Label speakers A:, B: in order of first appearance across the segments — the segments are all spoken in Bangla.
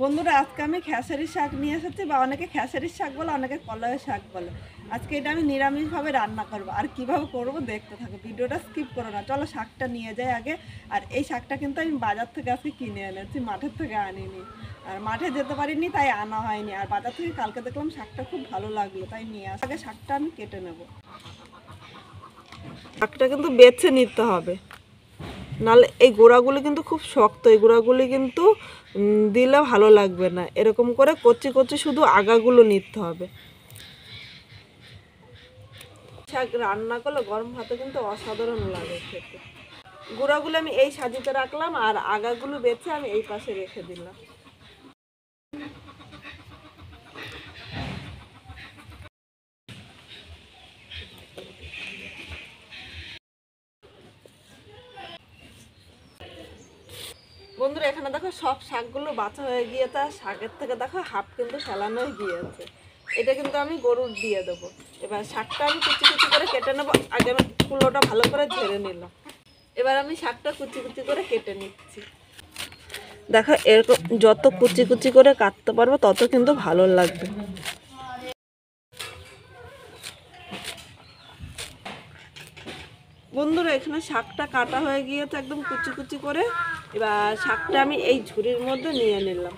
A: বন্ধুরা আজকে আমি খেসারির শাক নিয়ে এসেছি, বা অনেকে খেসারির শাক বলে, অনেকে কলয়ের শাক বলে। আজকে এটা আমি নিরামিষভাবে রান্না করব, আর কিভাবে করব দেখতে থাকো, ভিডিওটা স্কিপ করো না। চলো শাকটা নিয়ে যাই আগে। আর এই শাকটা কিন্তু আমি বাজার থেকে আজকে কিনে এনেছি, মাঠের থেকে আনিনি। আর মাঠে যেতে পারিনি তাই আনা হয়নি। আর বাজার থেকে কালকে দেখলাম শাকটা খুব ভালো লাগলো, তাই নিয়ে আস। আগে শাকটা আমি কেটে নেব। শাকটা কিন্তু বেছে নিতে হবে, নাহলে এই গোড়াগুলি কিন্তু খুব শক্ত, এই গোড়াগুলি কিন্তু দিলে ভালো লাগবে না। এরকম করে কচি কচি শুধু আগাগুলো নিতে হবে। শাক রান্না করলে গরম ভাতে কিন্তু অসাধারণ লাগে খেতে। গোড়াগুলো আমি এই সাজিতে রাখলাম, আর আগাগুলো বেছে আমি এই পাশে রেখে দিলাম। বন্ধুরা এখানে দেখো সব শাকগুলো বাছা হয়ে গিয়েছে, আর শাকের থেকে দেখো হাফ কিন্তু ফেলানো গিয়েছে। এটা কিন্তু আমি গরুর দিয়ে দেবো। এবার শাকটা আমি কুচি কুচি করে কেটে নেবো। আগে আমি কুলোটা ভালো করে ঝেড়ে নিলাম। এবার আমি শাকটা কুচি কুচি করে কেটে নিচ্ছি। দেখো এরকম যত কুচি কুচি করে কাটতে পারবো তত কিন্তু ভালো লাগবে। বন্ধুরা এখানে শাকটা কাটা হয়ে গিয়েছে একদম কুচি কুচি করে। এবার শাকটা আমি এই ঝুড়ির মধ্যে নিয়ে নিলাম।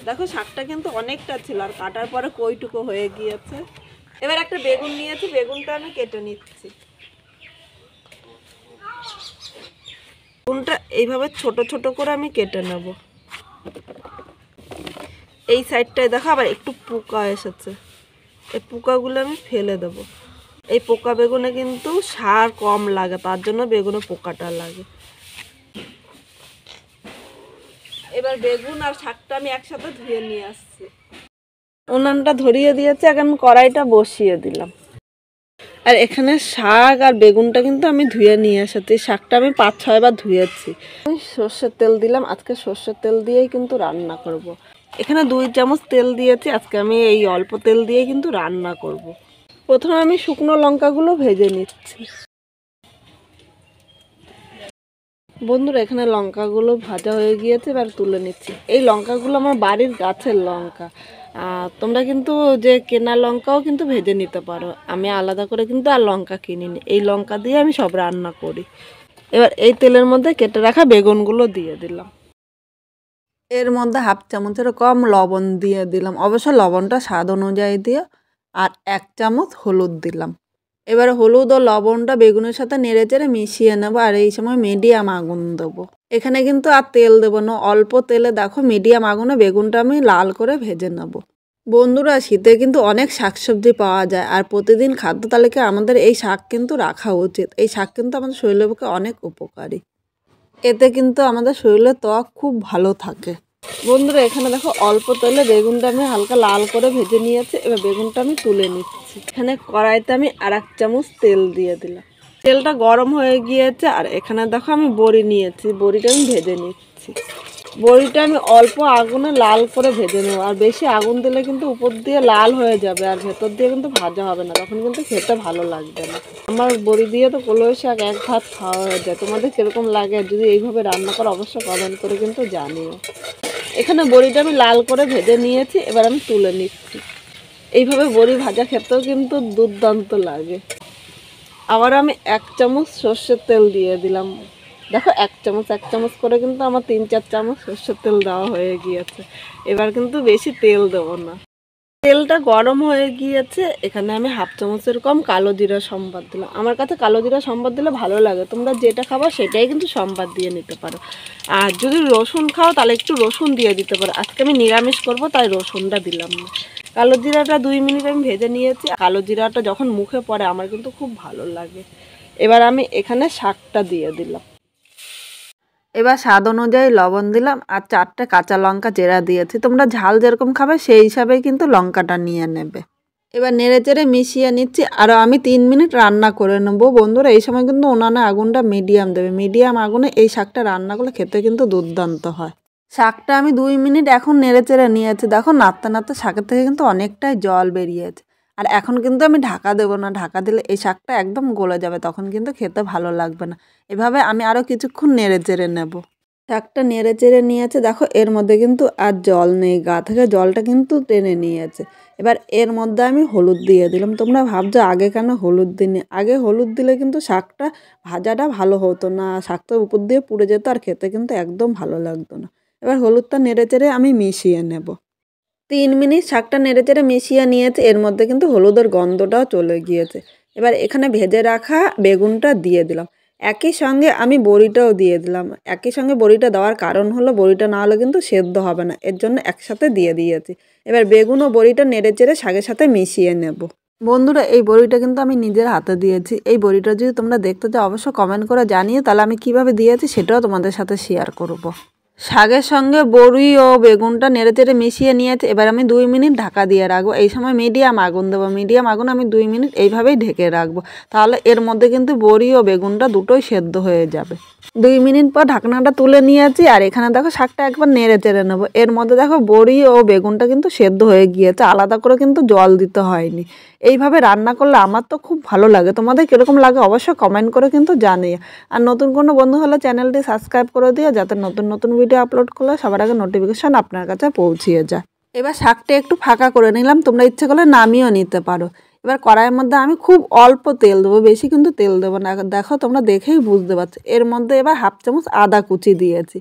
A: দেখো শাকটা কিন্তু অনেকটা ছিল, আর কাটার পরে কইটুকু হয়ে গিয়েছে। এবার একটা বেগুন নিয়েছি, বেগুনটা আমি কেটে নিচ্ছি। বেগুনটা এইভাবে ছোট ছোট করে আমি কেটে নেব। এই সাইডটায় দেখো আবার একটু পোকা এসেছে, এই পোকাগুলো আমি ফেলে দেব। এই পোকা বেগুনে কিন্তু সার কম লাগে, তার জন্য বেগুনে পোকাটা লাগে। এবার বেগুন আর শাকটা আমি একসাথে ধুয়ে নিয়ে আসছি। উনানটা ধরিয়ে দিয়েছে, এখন কড়াইটা বসিয়ে দিলাম। আর এখানে শাক আর বেগুনটা কিন্তু আমি ধুয়ে নিয়ে এসেছি। শাকটা আমি 5-6 বার ধুয়েছি। আমি সর্ষের তেল দিলাম, আজকে সর্ষের তেল দিয়েই কিন্তু রান্না করব। এখানে 2 চামচ তেল দিয়েছি, আজকে আমি এই অল্প তেল দিয়েই কিন্তু রান্না করব। প্রথমে আমি শুকনো লঙ্কাগুলো ভেজে নিচ্ছি। বন্ধুরা এখানে লঙ্কাগুলো ভাজা হয়ে গিয়েছে, এবার তুলে নিচ্ছি। এই লঙ্কাগুলো আমার বাড়ির গাছের লঙ্কা। তোমরা কিন্তু যে কেনা লঙ্কাও কিন্তু ভেজে নিতে পারো। আমি আলাদা করে কিন্তু আর লঙ্কা কিনিনি, এই লঙ্কা দিয়ে আমি সব রান্না করি। এবার এই তেলের মধ্যে কেটে রাখা বেগুনগুলো দিয়ে দিলাম। এর মধ্যে হাফ চামচের কম লবণ দিয়ে দিলাম, অবশ্য লবণটা স্বাদ অনুযায়ী দিয়ে। আর 1 চামচ হলুদ দিলাম। এবার হলুদ ও লবণটা বেগুনের সাথে নেড়েচেড়ে মিশিয়ে নেবো, আর এই সময় মিডিয়াম আগুন দেবো। এখানে কিন্তু আর তেল দেবো না, অল্প তেলে দেখো মিডিয়াম আগুনে বেগুনটা আমি লাল করে ভেজে নেব। বন্ধুরা শীতে কিন্তু অনেক শাকসবজি পাওয়া যায়, আর প্রতিদিন খাদ্য তালিকায় আমাদের এই শাক কিন্তু রাখা উচিত। এই শাক কিন্তু আমাদের শরীরের পক্ষে অনেক উপকারী। এতে কিন্তু আমাদের শরীরের ত্বক খুব ভালো থাকে। বন্ধুরা এখানে দেখো অল্প তেলে বেগুনটা আমি হালকা লাল করে ভেজে নিয়েছি। এবার বেগুনটা আমি তুলে নিচ্ছি। এখানে কড়াইতে আমি 1 চামচ তেল দিয়ে দিলাম। তেলটা গরম হয়ে গিয়েছে, আর এখানে দেখো আমি বড়ি নিয়েছি, বড়িটা আমি ভেজে নিচ্ছি। বড়িটা আমি অল্প আগুনে লাল করে ভেজে নেব, আর বেশি আগুন দিলে কিন্তু উপর দিয়ে লাল হয়ে যাবে, আর ভেতর দিয়ে কিন্তু ভাজা হবে না, তখন কিন্তু খেতে ভালো লাগবে না। আমার বড়ি দিয়ে তো কলই শাক 1 ভাত খাওয়া হয়ে যায়। তোমাদের কীরকম লাগে, যদি এইভাবে রান্না করো অবশ্যই কমেন্ট করে কিন্তু জানিও। এখানে বড়িটা আমি লাল করে ভেজে নিয়েছি, এবার আমি তুলে নিচ্ছি। এইভাবে বড়ি ভাজা খেতেও কিন্তু দুর্দান্ত লাগে। আবার আমি 1 চামচ সর্ষের তেল দিয়ে দিলাম। দেখো 1 চামচ করে কিন্তু আমার 3-4 চামচ সর্ষের তেল দেওয়া হয়ে গিয়েছে। এবার কিন্তু বেশি তেল দেবো না। তেলটা গরম হয়ে গিয়েছে, এখানে আমি হাফ চামচের কম কালো জিরা সম্বাদ দিলাম। আমার কাছে কালো জিরা সম্বাদ দিলে ভালো লাগে, তোমরা যেটা খাবো সেটাই কিন্তু সম্বাদ দিয়ে নিতে পারো। আর যদি রসুন খাও তাহলে একটু রসুন দিয়ে দিতে পারো। আজকে আমি নিরামিষ করব তাই রসুনটা দিলাম না। কালো জিরাটা 2 মিনিট আমি ভেজে নিয়েছি। কালো জিরাটা যখন মুখে পড়ে আমার কিন্তু খুব ভালো লাগে। এবার আমি এখানে শাকটা দিয়ে দিলাম। এবার স্বাদ অনুযায়ী লবণ দিলাম, আর 4টে কাঁচা লঙ্কা চেরা দিয়েছি। তোমরা ঝাল যেরকম খাবে সেই হিসাবেই কিন্তু লঙ্কাটা নিয়ে নেবে। এবার নেড়েচেড়ে মিশিয়ে নিচ্ছি, আরও আমি 3 মিনিট রান্না করে নেবো। বন্ধুরা এই সময় কিন্তু উনানে আগুনটা মিডিয়াম দেবে। মিডিয়াম আগুনে এই শাকটা রান্না করলে খেতে কিন্তু দুর্দান্ত হয়। শাকটা আমি 2 মিনিট এখন নেড়েচেড়ে নিয়েছি। দেখো নাড়তে নাড়তে শাকের থেকে কিন্তু অনেকটাই জল বেরিয়েছে। আর এখন কিন্তু আমি ঢাকা দেবো না, ঢাকা দিলে এই শাকটা একদম গলে যাবে, তখন কিন্তু খেতে ভালো লাগবে না। এভাবে আমি আরও কিছুক্ষণ নেড়েচেড়ে নেব। শাকটা নেড়ে চেড়ে নিয়েছে, দেখো এর মধ্যে কিন্তু আর জল নেই, গা থেকে জলটা কিন্তু টেনে নিয়েছে। এবার এর মধ্যে আমি হলুদ দিয়ে দিলাম। তোমরা ভাবছো আগে কেন হলুদ দিইনি? আগে হলুদ দিলে কিন্তু শাকটা ভাজাটা ভালো হতো না, শাকটা উপর দিয়ে পুড়ে যেত আর খেতে কিন্তু একদম ভালো লাগতো না। এবার হলুদটা নেড়ে চেড়ে আমি মিশিয়ে নেব। 3 মিনিট শাকটা নেড়ে চেড়ে মিশিয়ে নিয়েছে, এর মধ্যে কিন্তু হলুদের গন্ধটাও চলে গিয়েছে। এবার এখানে ভেজে রাখা বেগুনটা দিয়ে দিলাম, একই সঙ্গে আমি বড়িটাও দিয়ে দিলাম। একই সঙ্গে বড়িটা দেওয়ার কারণ হলো বড়িটা না হলে কিন্তু সেদ্ধ হবে না, এর জন্য একসাথে দিয়ে দিয়েছি। এবার বেগুন ও বড়িটা নেড়ে চেড়ে শাকের সাথে মিশিয়ে নেব। বন্ধুরা এই বড়িটা কিন্তু আমি নিজের হাতে দিয়েছি। এই বড়িটা যদি তোমরা দেখতে চাও অবশ্যই কমেন্ট করে জানিয়ে, তাহলে আমি কিভাবে দিয়েছি সেটাও তোমাদের সাথে শেয়ার করব। শাকের সঙ্গে বড়ি ও বেগুনটা নেড়েচেড়ে মিশিয়ে নিয়েছে। এবার আমি 2 মিনিট ঢাকা দিয়ে রাখবো। এই সময় মিডিয়াম আগুন দেবো, মিডিয়াম আগুন আমি 2 মিনিট এইভাবেই ঢেকে রাখবো। তাহলে এর মধ্যে কিন্তু বড়ি ও বেগুনটা দুটোই সেদ্ধ হয়ে যাবে। 2 মিনিট পর ঢাকনাটা তুলে নিয়েছি, আর এখানে দেখো শাকটা একবার নেড়ে চেড়ে নেবো। এর মধ্যে দেখো বড়ি ও বেগুনটা কিন্তু সেদ্ধ হয়ে গিয়েছে, আলাদা করে কিন্তু জল দিতে হয়নি। এইভাবে রান্না করলে আমার তো খুব ভালো লাগে। তোমাদের কীরকম লাগে অবশ্যই কমেন্ট করে কিন্তু জানিয়ে। আর নতুন কোনো বন্ধু হলে চ্যানেলটি সাবস্ক্রাইব করে দিও, যাতে নতুন নতুন ভিডিও আপলোড করলে সবার আগে নোটিফিকেশান আপনার কাছে পৌঁছিয়ে যায়। এবার শাকটা একটু ফাঁকা করে নিলাম, তোমরা ইচ্ছে করলে নামিয়েও নিতে পারো। এবার কড়াইয়ের মধ্যে আমি খুব অল্প তেল দেবো, বেশি কিন্তু তেল দেবো না। দেখো তোমরা দেখেই বুঝতে পারছো। এর মধ্যে এবার 1/2 চামচ আদা কুচি দিয়েছি।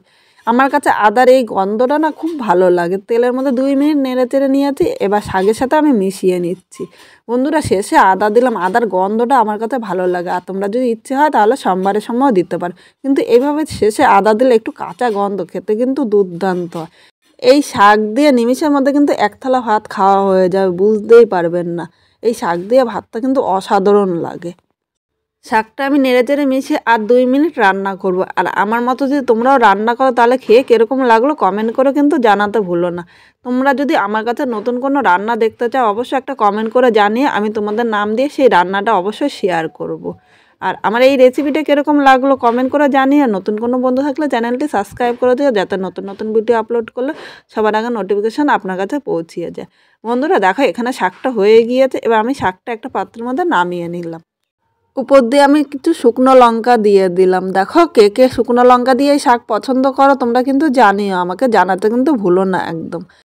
A: আমার কাছে আদার এই গন্ধটা না খুব ভালো লাগে। তেলের মধ্যে 2 মিনিট নেড়ে চেড়ে নিয়েছি, এবার শাকের সাথে আমি মিশিয়ে নিচ্ছি। বন্ধুরা শেষে আদা দিলাম, আদার গন্ধটা আমার কাছে ভালো লাগে। আর তোমরা যদি ইচ্ছে হয় তাহলে সোমবারের সময়ও দিতে পারো, কিন্তু এইভাবে শেষে আদা দিলে একটু কাঁচা গন্ধ, খেতে কিন্তু দুর্দান্ত হয়। এই শাক দিয়ে নিমিষের মধ্যে কিন্তু 1 থালা ভাত খাওয়া হয়ে যাবে, বুঝতেই পারবেন না। এই শাক দিয়ে ভাতটা কিন্তু অসাধারণ লাগে। শাকটা আমি নেড়েচেড়ে মিশিয়ে আর 2 মিনিট রান্না করব। আর আমার মতো যদি তোমরাও রান্না করো তাহলে খেয়ে কীরকম লাগলো কমেন্ট করে কিন্তু জানাতে ভুলো না। তোমরা যদি আমার কাছে নতুন কোনো রান্না দেখতে চাও অবশ্যই একটা কমেন্ট করে জানিয়ে আমি তোমাদের নাম দিয়ে সেই রান্নাটা অবশ্যই শেয়ার করব। আর আমার এই রেসিপিটা কীরকম লাগলো কমেন্ট করে জানিয়ে, নতুন কোনো বন্ধু থাকলে চ্যানেলটি সাবস্ক্রাইব করে দিও, যাতে নতুন নতুন ভিডিও আপলোড করলে সবার আগে নোটিফিকেশান আপনার কাছে পৌঁছিয়ে যায়। বন্ধুরা দেখো এখানে শাকটা হয়ে গিয়েছে, এবার আমি শাকটা একটা পাত্রের মধ্যে নামিয়ে নিলাম। উপর দিয়ে আমি কিছু শুকনো লঙ্কা দিয়ে দিলাম। দেখো কে কে শুকনো লঙ্কা দিয়ে শাক পছন্দ করো তোমরা কিন্তু জানিও, আমাকে জানাতে কিন্তু ভুলো না একদম।